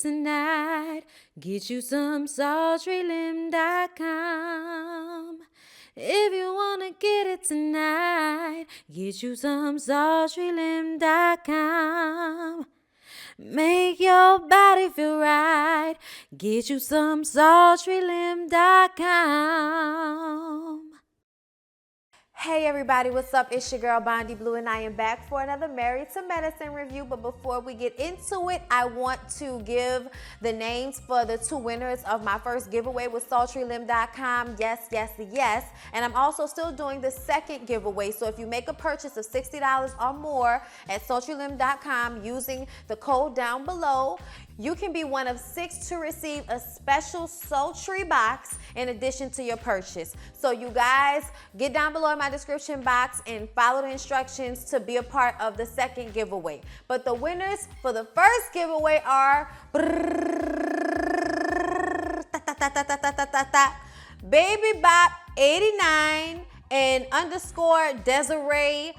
tonight, get you some sultrylim.com. If you wanna get it tonight, get you some sultrylim.com. Make your body feel right, get you some sultrylim.com. Hey everybody, what's up? It's your girl Bondy Blue and I am back for another Married to Medicine review. But before we get into it, I want to give the names for the two winners of my first giveaway with sultrylim.com. Yes, yes, yes. And I'm also still doing the second giveaway. So if you make a purchase of $60 or more at sultrylim.com using the code down below, you can be one of 6 to receive a special sultry box in addition to your purchase. So you guys, get down below in my description box and follow the instructions to be a part of the second giveaway. But the winners for the first giveaway are Baby Bop 89 and _Desiree.L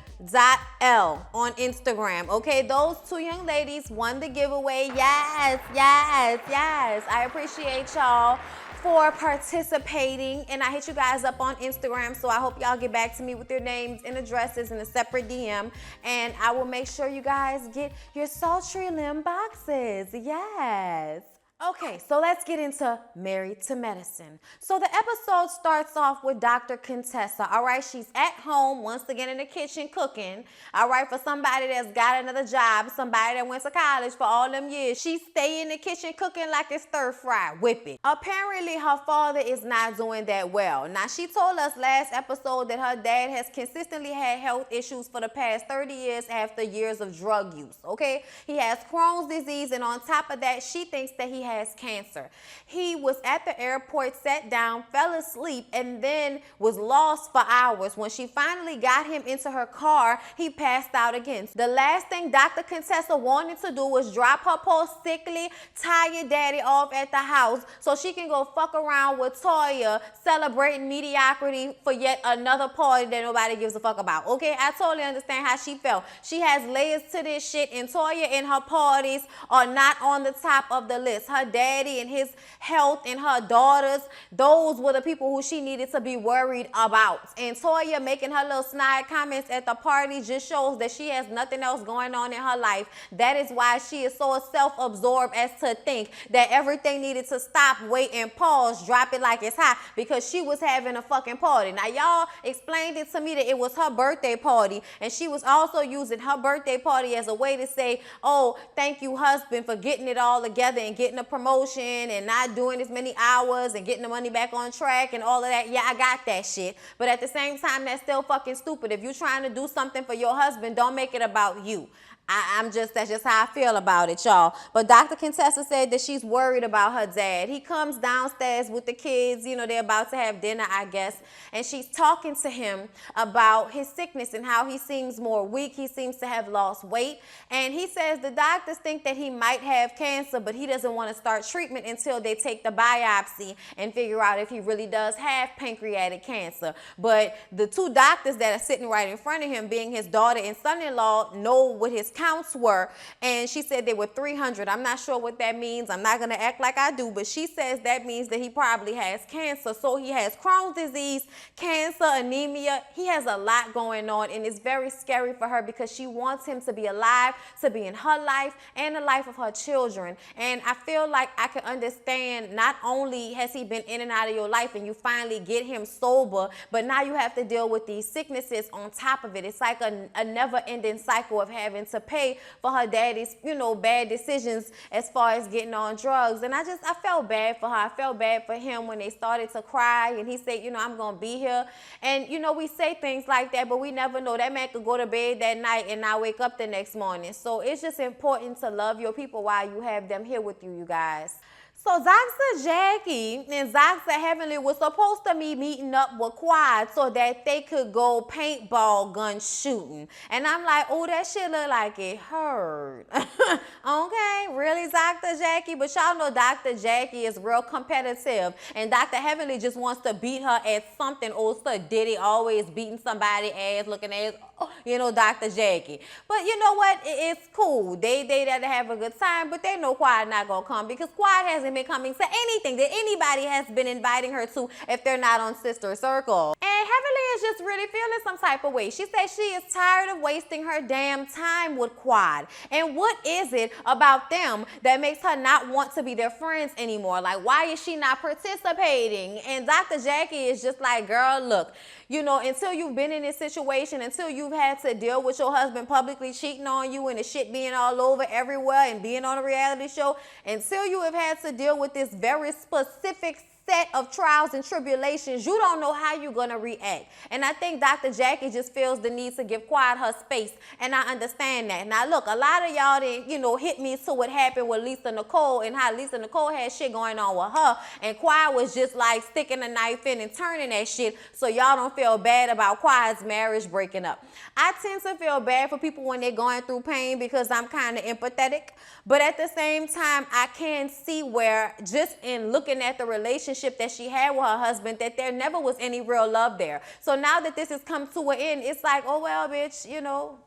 on Instagram. Okay, those two young ladies won the giveaway. Yes, yes, yes. I appreciate y'all for participating, and I hit you guys up on Instagram, so I hope y'all get back to me with your names and addresses in a separate DM, and I will make sure you guys get your sultry limb boxes. Yes. Okay, so let's get into Married to Medicine. So the episode starts off with Dr. Contessa, all right? She's at home, once again in the kitchen cooking, all right? For somebody that's got another job, somebody that went to college for all them years, she stay in the kitchen cooking like it's stir fry, whip it. Apparently, her father is not doing that well. Now, she told us last episode that her dad has consistently had health issues for the past 30 years after years of drug use, okay? He has Crohn's disease, and on top of that, she thinks that he has cancer. He was at the airport, sat down, fell asleep, and then was lost for hours. When she finally got him into her car, he passed out again. The last thing Dr. Contessa wanted to do was drop her poor sickly, tired daddy off at the house so she can go fuck around with Toya, celebrating mediocrity for yet another party that nobody gives a fuck about. Okay, I totally understand how she felt. She has layers to this shit, and Toya and her parties are not on the top of the list. Her daddy and his health and her daughters, those were the people who she needed to be worried about. And Toya making her little snide comments at the party just shows that she has nothing else going on in her life. That is why she is so self-absorbed as to think that everything needed to stop, wait, and pause, drop it like it's hot, because she was having a fucking party. Now, y'all explained it to me that it was her birthday party, and she was also using her birthday party as a way to say, oh, thank you, husband, for getting it all together and getting a promotion and not doing as many hours and getting the money back on track and all of that. Yeah, I got that shit. But at the same time, that's still fucking stupid. If you're trying to do something for your husband, don't make it about you. That's just how I feel about it, y'all. But Dr. Contessa said that she's worried about her dad. He comes downstairs with the kids, you know, they're about to have dinner, I guess, and she's talking to him about his sickness and how he seems more weak. He seems to have lost weight, and he says the doctors think that he might have cancer, but he doesn't want to start treatment until they take the biopsy and figure out if he really does have pancreatic cancer. But the two doctors that are sitting right in front of him, being his daughter and son-in-law, know what his counts were, and she said they were 300. I'm not sure what that means. I'm not going to act like I do, but she says that means that he probably has cancer. So he has Crohn's disease, cancer, anemia. He has a lot going on, and it's very scary for her because she wants him to be alive, to be in her life and the life of her children. And I feel like I can understand, not only has he been in and out of your life and you finally get him sober, but now you have to deal with these sicknesses on top of it. It's like a never-ending cycle of having to pay for her daddy's, you know, bad decisions as far as getting on drugs. And I felt bad for her. I felt bad for him when they started to cry and he said, you know, I'm going to be here. And, you know, we say things like that, but we never know. That man could go to bed that night and not wake up the next morning. So it's just important to love your people while you have them here with you, you guys. So Dr. Jackie and Dr. Heavenly was supposed to be meeting up with Quad so that they could go paintball gun shooting. And I'm like, oh, that shit look like it hurt. Okay, really, Dr. Jackie? But y'all know Dr. Jackie is real competitive. And Dr. Heavenly just wants to beat her at something. Old Sir Diddy always beating somebody's ass, looking at you know, Dr. Jackie. But you know what? It's cool. They there to have a good time, but they know Quad not gonna come because Quad hasn't been coming to anything that anybody has been inviting her to if they're not on Sister Circle. And Heavenly is just really feeling some type of way. She says she is tired of wasting her damn time with Quad. And what is it about them that makes her not want to be their friends anymore? Like, why is she not participating? And Dr. Jackie is just like, girl, look, you know, until you've been in this situation, until you've had to deal with your husband publicly cheating on you and the shit being all over everywhere and being on a reality show, until you have had to deal with this very specific set of trials and tribulations, you don't know how you're going to react. And I think Dr. Jackie just feels the need to give Quad her space, and I understand that. Now, look, a lot of y'all didn't, you know, hit me to what happened with Lisa Nicole and how Lisa Nicole had shit going on with her, and Quad was just like sticking a knife in and turning that shit, so y'all don't feel bad about Quad's marriage breaking up. I tend to feel bad for people when they're going through pain because I'm kind of empathetic, but at the same time, I can see where just in looking at the relationship that she had with her husband, that there never was any real love there. So now that this has come to an end, it's like, oh well, bitch, you know,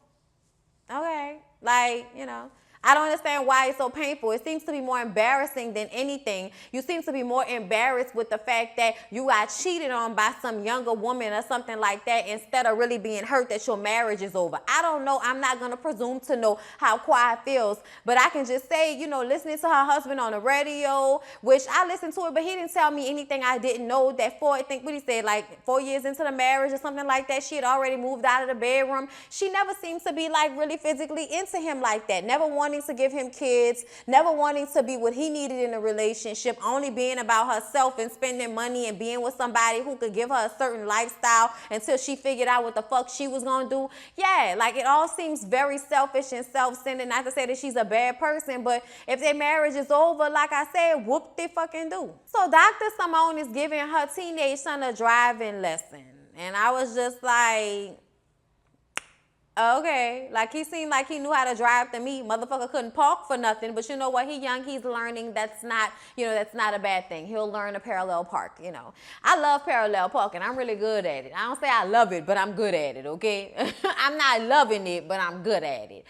okay, like, you know, I don't understand why it's so painful. It seems to be more embarrassing than anything. You seem to be more embarrassed with the fact that you got cheated on by some younger woman or something like that instead of really being hurt that your marriage is over. I don't know. I'm not going to presume to know how Quiet feels, but I can just say, you know, listening to her husband on the radio, which I listened to it, but he didn't tell me anything I didn't know. That I think what he said, like 4 years into the marriage or something like that, she had already moved out of the bedroom. She never seems to be like really physically into him like that. Never wanting to give him kids, never wanting to be what he needed in a relationship, only being about herself and spending money and being with somebody who could give her a certain lifestyle until she figured out what the fuck she was gonna do. Yeah, like it all seems very selfish and self-centered. Not to say that she's a bad person, but if their marriage is over, like I said, whoop they fucking do. So Dr. Simone is giving her teenage son a driving lesson. And I was just like, okay, like he seemed like he knew how to drive to me. Motherfucker couldn't park for nothing, but you know what? He young, he's learning. That's not, you know, that's not a bad thing. He'll learn to parallel park, you know. I love parallel parking. I'm really good at it. I don't say I love it, but I'm good at it, okay? I'm not loving it, but I'm good at it.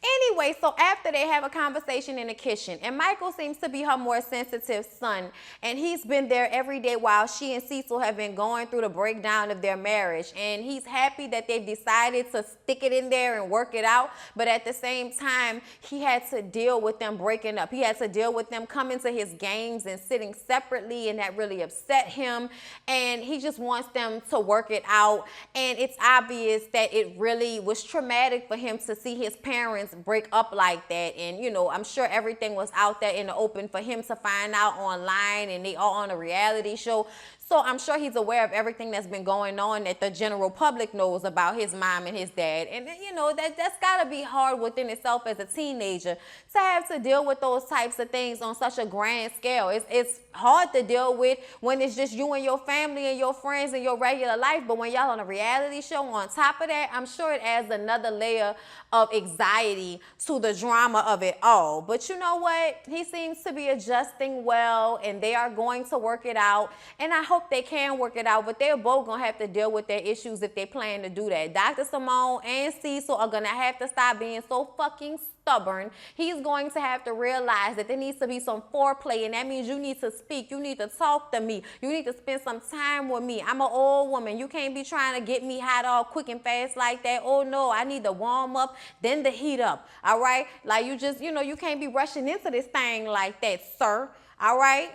Anyway, so after they have a conversation in the kitchen, and Michael seems to be her more sensitive son, and he's been there every day while she and Cecil have been going through the breakdown of their marriage, and he's happy that they've decided to stick it in there and work it out, but at the same time, he had to deal with them breaking up. He had to deal with them coming to his games and sitting separately, and that really upset him, and he just wants them to work it out, and it's obvious that it really was traumatic for him to see his parents break up like that. And you know, I'm sure everything was out there in the open for him to find out online, and they all on a reality show. So I'm sure he's aware of everything that's been going on that the general public knows about his mom and his dad. And you know, that's gotta be hard within itself as a teenager to have to deal with those types of things on such a grand scale. It's hard to deal with when it's just you and your family and your friends and your regular life. But when y'all on a reality show on top of that, I'm sure it adds another layer of anxiety to the drama of it all. But you know what? He seems to be adjusting well, and they are going to work it out. And I hope they can work it out, but they're both gonna have to deal with their issues if they plan to do that. Dr. Simone and Cecil are gonna have to stop being so fucking stubborn. He's going to have to realize that there needs to be some foreplay, and that means you need to speak, you need to talk to me, you need to spend some time with me. I'm an old woman. You can't be trying to get me hot all quick and fast like that. Oh no, I need to warm up, then the heat up. All right, like you just, you know, you can't be rushing into this thing like that, sir. All right.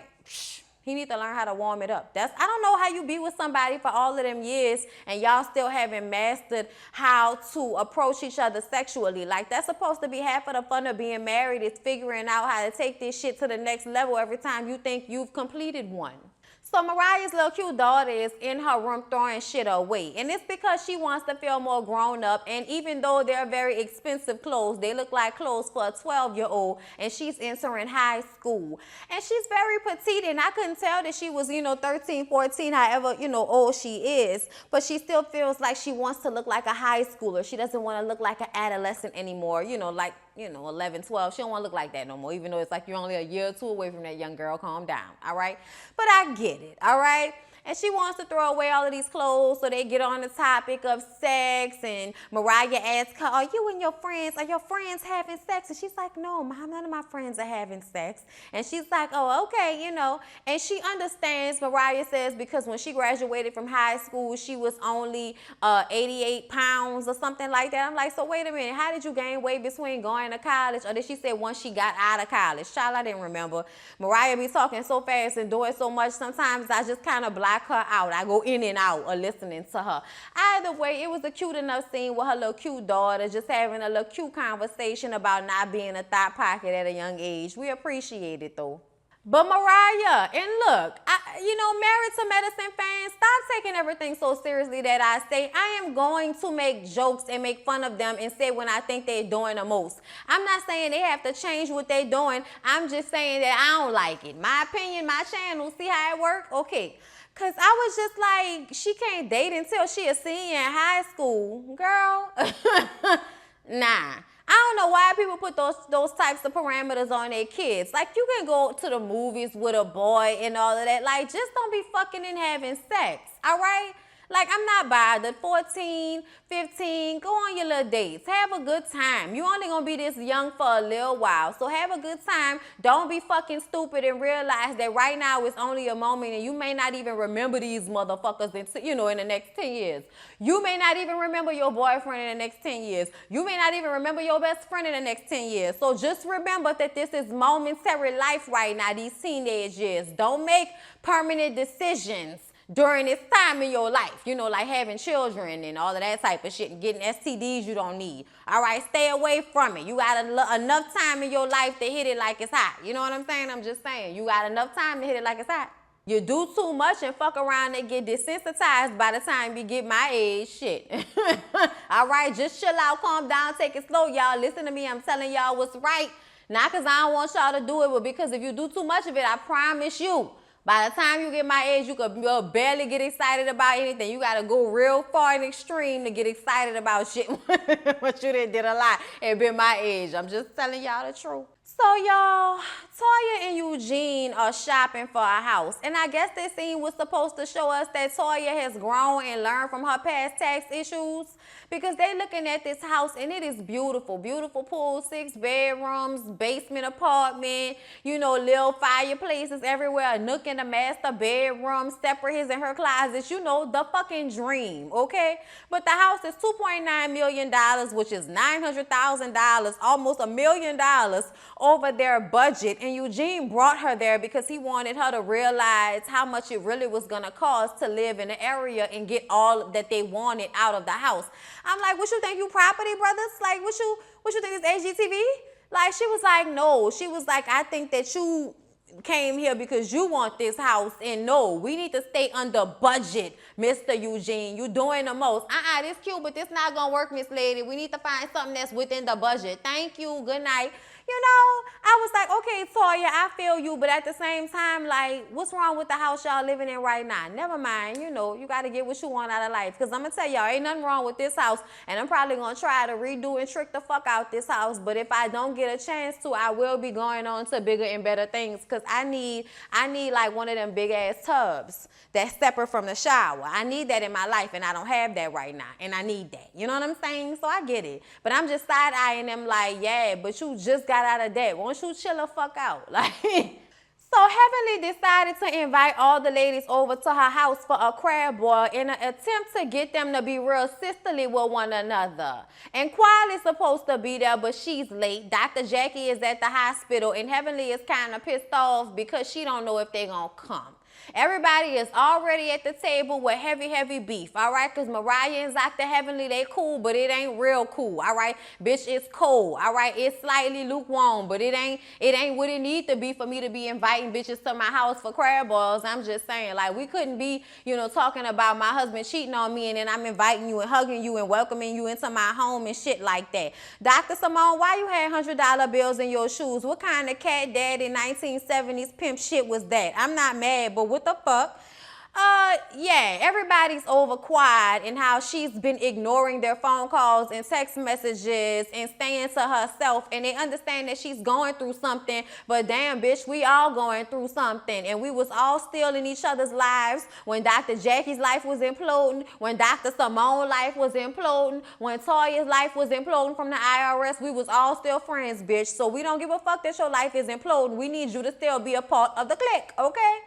He need to learn how to warm it up. I don't know how you be with somebody for all of them years and y'all still haven't mastered how to approach each other sexually. Like, that's supposed to be half of the fun of being married, is figuring out how to take this shit to the next level every time you think you've completed one. So Mariah's little cute daughter is in her room throwing shit away. And it's because she wants to feel more grown up. And even though they're very expensive clothes, they look like clothes for a 12-year-old. And she's entering high school. And she's very petite. And I couldn't tell that she was, you know, 13, 14, however, you know, old she is. But she still feels like she wants to look like a high schooler. She doesn't want to look like an adolescent anymore. You know, like, you know, 11, 12. She don't want to look like that no more, even though it's like you're only a year or two away from that young girl. Calm down, all right? But I get it, all right? And she wants to throw away all of these clothes, so they get on the topic of sex. And Mariah asks her, are you and your friends, are your friends having sex? And she's like, no, Mom, none of my friends are having sex. And she's like, oh, okay, you know. And she understands, Mariah says, because when she graduated from high school, she was only 88 pounds or something like that. I'm like, so wait a minute, how did you gain weight between going to college? Or did she say once she got out of college? Child, I didn't remember. Mariah be talking so fast and doing so much, sometimes I just kind of block her out. I go in and out of listening to her. Either way, it was a cute enough scene with her little cute daughter just having a little cute conversation about not being a thought pocket at a young age. We appreciate it though. But Mariah, and look, Married to Medicine fans, stop taking everything so seriously that I say. I am going to make jokes and make fun of them and say when I think they're doing the most. I'm not saying they have to change what they're doing. I'm just saying that I don't like it. My opinion, my channel, see how it works? Okay. Because I was just like, she can't date until she a senior in high school. Girl, nah. I don't know why people put those types of parameters on their kids. Like, you can go to the movies with a boy and all of that. Like, just don't be fucking and having sex, all right? Like, I'm not bothered. 14, 15, go on your little dates. Have a good time. You only gonna be this young for a little while. So have a good time. Don't be fucking stupid and realize that right now it's only a moment and you may not even remember these motherfuckers in the next 10 years. You may not even remember your boyfriend in the next 10 years. You may not even remember your best friend in the next 10 years. So just remember that this is momentary life right now, these teenage years. Don't make permanent decisions during this time in your life, like having children and all of that type of shit and getting STDs you don't need. All right, stay away from it. You got enough time in your life to hit it like it's hot. You know what I'm saying? I'm just saying, you got enough time to hit it like it's hot. You do too much and fuck around and get desensitized by the time you get my age. Shit. All right, just chill out, calm down, take it slow, y'all. Listen to me, I'm telling y'all what's right. Not because I don't want y'all to do it, but because if you do too much of it, I promise you, by the time you get my age, you could barely get excited about anything. You got to go real far and extreme to get excited about shit. But you did a lot and been my age. I'm just telling y'all the truth. So, y'all, Toya and Eugene are shopping for a house. And I guess this scene was supposed to show us that Toya has grown and learned from her past tax issues. Because they looking at this house and it is beautiful. Beautiful pool, 6 bedrooms, basement apartment, little fireplaces everywhere, a nook in the master bedroom, separate his and her closets, the fucking dream, okay? But the house is $2.9 million, which is $900,000, almost $1 million over their budget. And Eugene brought her there because he wanted her to realize how much it really was gonna cost to live in the area and get all that they wanted out of the house. I'm like, what you think, you property brothers? Like, what you think is HGTV? Like, she was like, no. She was like, I think that you came here because you want this house, and no, we need to stay under budget, Mr. Eugene. You doing the most. This cute, but this not gonna work, Miss Lady. We need to find something that's within the budget. Thank you. Good night. I was like, okay, Toya, I feel you, but at the same time, like, what's wrong with the house y'all living in right now? Never mind, you got to get what you want out of life. Because I'm going to tell y'all, ain't nothing wrong with this house, and I'm probably going to try to redo and trick the fuck out this house, but if I don't get a chance to, I will be going on to bigger and better things, because I need like one of them big-ass tubs that's separate from the shower. I need that in my life, and I don't have that right now, and I need that. You know what I'm saying? So I get it. But I'm just side-eyeing them like, yeah, but you just got out of that. Won't you chill the fuck out? Like, so Heavenly decided to invite all the ladies over to her house for a crab boil in an attempt to get them to be real sisterly with one another. And Quali's supposed to be there, but she's late. Dr. Jackie is at the hospital, and Heavenly is kind of pissed off because she don't know if they're going to come. Everybody is already at the table with heavy beef, all right? Because Mariah and Dr. Heavenly, they cool, but it ain't real cool, all right? Bitch, it's cold, all right? It's slightly lukewarm, but it ain't what it need to be for me to be inviting bitches to my house for crab boils. I'm just saying, like, we couldn't be, talking about my husband cheating on me and then I'm inviting you and hugging you and welcoming you into my home and shit like that. Dr. Simone, why you had $100 bills in your shoes? What kind of cat daddy 1970s pimp shit was that? I'm not mad, but what the fuck? Yeah, everybody's over quiet and how she's been ignoring their phone calls and text messages and staying to herself, and they understand that she's going through something, but damn bitch, we all going through something, and we was all still in each other's lives when Dr. Jackie's life was imploding, when Dr. Simone's life was imploding, when Toya's life was imploding from the IRS, we was all still friends, bitch, so we don't give a fuck that your life is imploding. We need you to still be a part of the clique, okay?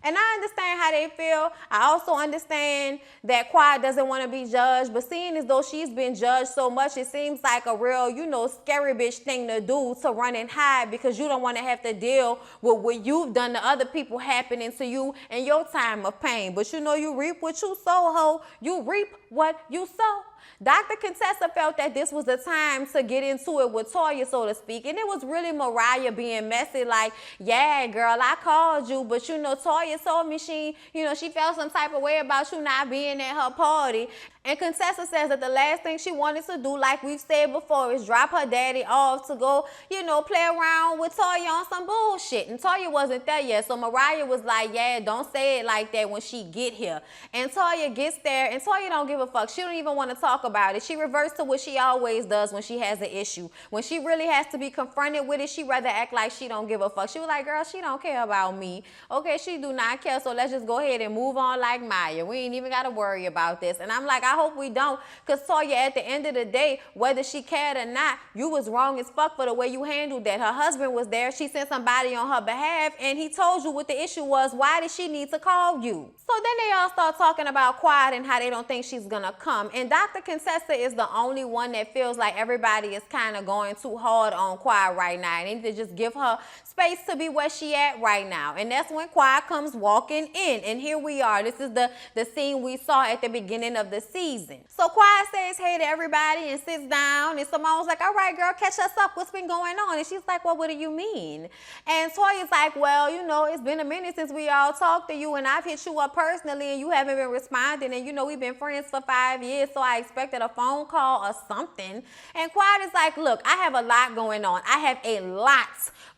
And I understand how they feel. I also understand that Quiet doesn't want to be judged, but seeing as though she's been judged so much, it seems like a real, scary bitch thing to do, to run and hide, because you don't want to have to deal with what you've done to other people happening to you in your time of pain. But you reap what you sow, ho. You reap what you sow. Dr. Contessa felt that this was the time to get into it with Toya, so to speak. And it was really Mariah being messy, like, yeah, girl, I called you, but Toya told me she felt some type of way about you not being at her party. And Contessa says that the last thing she wanted to do, like we've said before, is drop her daddy off to go, play around with Toya on some bullshit. And Toya wasn't there yet. So Mariah was like, yeah, don't say it like that when she get here. And Toya gets there, and Toya don't give a fuck. She don't even want to talk about it. She reverts to what she always does when she has an issue. When she really has to be confronted with it, she rather act like she don't give a fuck. She was like, girl, she don't care about me. Okay, she do not care, so let's just go ahead and move on like Maya. We ain't even got to worry about this. And I'm like, I hope we don't, because Toya, at the end of the day, whether she cared or not, you was wrong as fuck for the way you handled that. Her husband was there. She sent somebody on her behalf, and he told you what the issue was. Why did she need to call you? So then they all start talking about Quiet and how they don't think she's gonna come. And Dr. Contessa is the only one that feels like everybody is kind of going too hard on Quiet right now. And they need to just give her space to be where she at right now. And that's when Quiet comes walking in. And here we are. This is the scene we saw at the beginning of the season. So Quiet says hey to everybody and sits down. And Simone's like, all right, girl, catch us up. What's been going on? And she's like, well, what do you mean? And Toya's like, well, it's been a minute since we all talked to you, and I've hit you up personally, and you haven't been responding. And we've been friends for 5 years, so I expected a phone call or something. And Quiet is like, look, I have a lot going on. I have a lot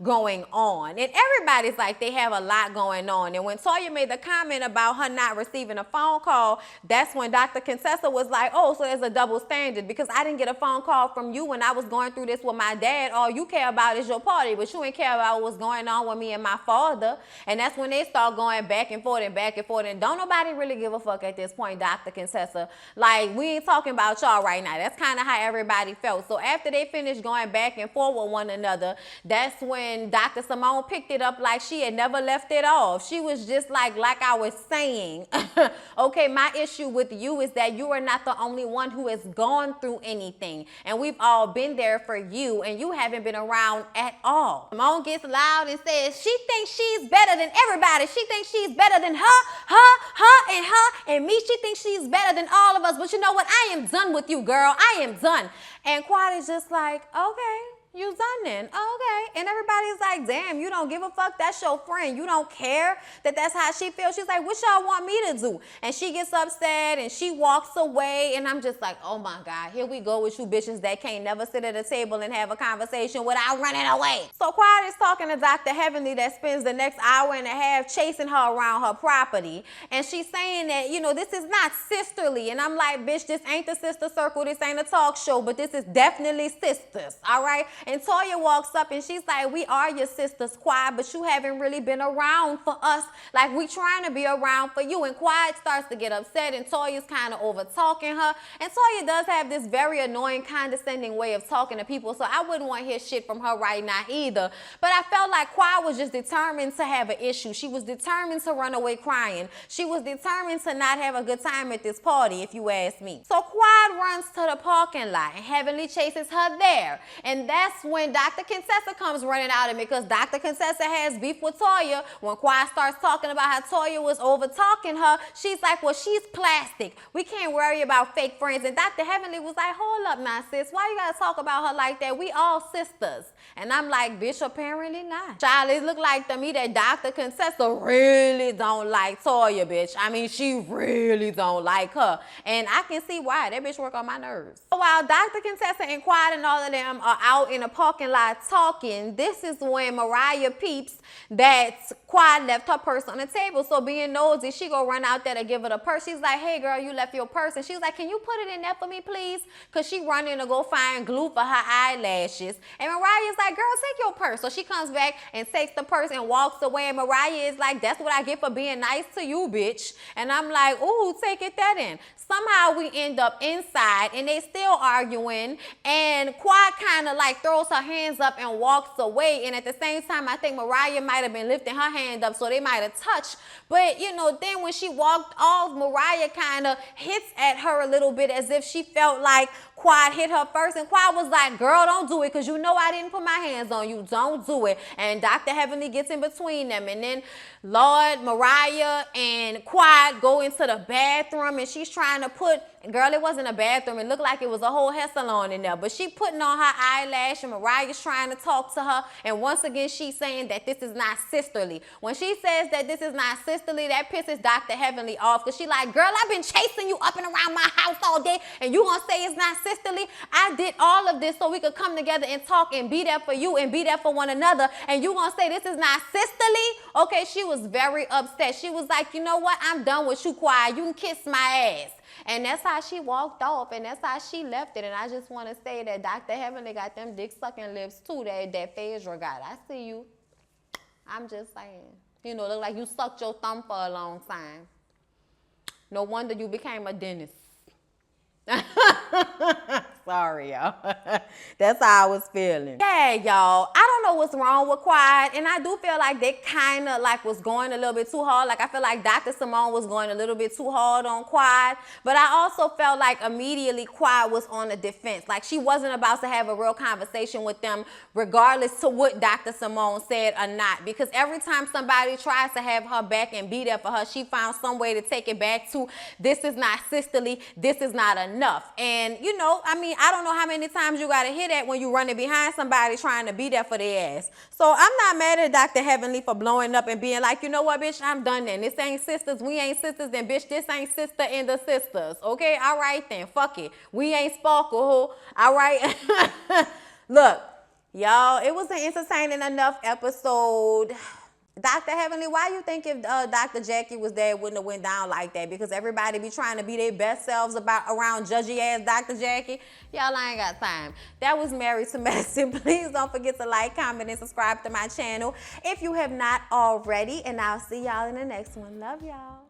going on. And everybody's like, they have a lot going on. And when Toya made the comment about her not receiving a phone call, that's when Dr. Contessa was like, oh, so there's a double standard, because I didn't get a phone call from you when I was going through this with my dad. All you care about is your party, but you ain't care about what's going on with me and my father. And that's when they start going back and forth and back and forth. And don't nobody really give a fuck at this point, Dr. Contessa. Like, we ain't talking about y'all right now. That's kind of how everybody felt. So after they finished going back and forth with one another, that's when Dr. Simone picked it up like she had never left it off. She was just like I was saying, okay, my issue with you is that you are not the only one who has gone through anything. And we've all been there for you, and you haven't been around at all. Simone gets loud and says she thinks she's better than everybody. She thinks she's better than her, and me. She thinks she's better than all of us. But you know what? I am done with you, girl. I am done. And Quiet is just like, okay. You done then. Okay. And everybody's like, damn, you don't give a fuck. That's your friend. You don't care that that's how she feels. She's like, what y'all want me to do? And she gets upset and she walks away. And I'm just like, oh my God, here we go with you bitches that can't never sit at a table and have a conversation without running away. So Quiet is talking to Dr. Heavenly that spends the next hour and a half chasing her around her property. And she's saying that, this is not sisterly. And I'm like, bitch, this ain't the sister circle. This ain't a talk show, but this is definitely sisters. All right. And Toya walks up and she's like, we are your sisters, Quiet, but you haven't really been around for us like we trying to be around for you. And Quiet starts to get upset, and Toya's kind of over talking her. And Toya does have this very annoying, condescending way of talking to people, so I wouldn't want to hear shit from her right now either. But I felt like Quiet was just determined to have an issue. She was determined to run away crying. She was determined to not have a good time at this party, if you ask me. So Quiet runs to the parking lot, and Heavenly chases her there. And that's when Dr. Contessa comes running out of it, because Dr. Contessa has beef with Toya. When Quiet starts talking about how Toya was over talking her, she's like, well, she's plastic. We can't worry about fake friends. And Dr. Heavenly was like, hold up now, sis. Why you gotta talk about her like that? We all sisters. And I'm like, bitch, apparently not. Child, it looked like to me that Dr. Contessa really don't like Toya, bitch. I mean, she really don't like her. And I can see why. That bitch work on my nerves. So while Dr. Contessa and Quiet and all of them are out in a parking lot talking. This is when Mariah peeps that Quad left her purse on the table. So being nosy, she go run out there to give her the purse. She's like, hey girl, you left your purse. And she's like, can you put it in there for me, please? Because she running to go find glue for her eyelashes. And Mariah's like, girl, take your purse. So she comes back and takes the purse and walks away. And Mariah is like, that's what I get for being nice to you, bitch. And I'm like, ooh, take it that in. Somehow we end up inside and they still arguing, and Quad kind of like throws her hands up and walks away. And at the same time, I think Mariah might have been lifting her hand up, so they might have touched. But you know, then when she walked off, Mariah kind of hits at her a little bit as if she felt like Quad hit her first. And Quad was like, girl, don't do it, because you know I didn't put my hands on you. Don't do it. And Dr. Heavenly gets in between them. And then Lord, Mariah and Quad go into the bathroom, and she's trying to put, girl, it wasn't a bathroom. It looked like it was a whole hair salon in there. But she putting on her eyelash, and Mariah's trying to talk to her. And once again, she's saying that this is not sisterly. When she says that this is not sisterly, that pisses Dr. Heavenly off, because she like, girl, I've been chasing you up and around my house all day, and you gonna say it's not sisterly? I did all of this so we could come together and talk and be there for you and be there for one another, and you gonna say this is not sisterly? Okay, she was very upset. She was like, you know what? I'm done with you, Quiet. You can kiss my ass. And that's how she walked off, and that's how she left it. And I just want to say that Dr. Heavenly got them dick-sucking lips, too, that Phaedra got. I see you. I'm just saying. You know, look like you sucked your thumb for a long time. No wonder you became a dentist. Sorry, y'all. That's how I was feeling. Yeah, y'all. I don't know what's wrong with Quiet, and I do feel like they kind of like was going a little bit too hard. Like I feel like Dr. Simone was going a little bit too hard on Quiet, but I also felt like immediately Quiet was on the defense. Like she wasn't about to have a real conversation with them, regardless to what Dr. Simone said or not. Because every time somebody tries to have her back and be there for her, she found some way to take it back to, this is not sisterly, this is not enough. And you know, I mean, I don't know how many times you gotta hear that when you running behind somebody trying to be there for their ass. So I'm not mad at Dr. Heavenly for blowing up and being like, you know what, bitch, I'm done then. This ain't sisters, we ain't sisters, then bitch, this ain't sister and the sisters. Okay, all right then, fuck it. We ain't Sparkle, ho. All right. Look, y'all, it was an entertaining enough episode. Dr. Heavenly, why you think if Dr. Jackie was there, it wouldn't have went down like that? Because everybody be trying to be their best selves around judgy ass Dr. Jackie. Y'all, I ain't got time. That was Married to Medicine. Please don't forget to like, comment, and subscribe to my channel if you have not already. And I'll see y'all in the next one. Love y'all.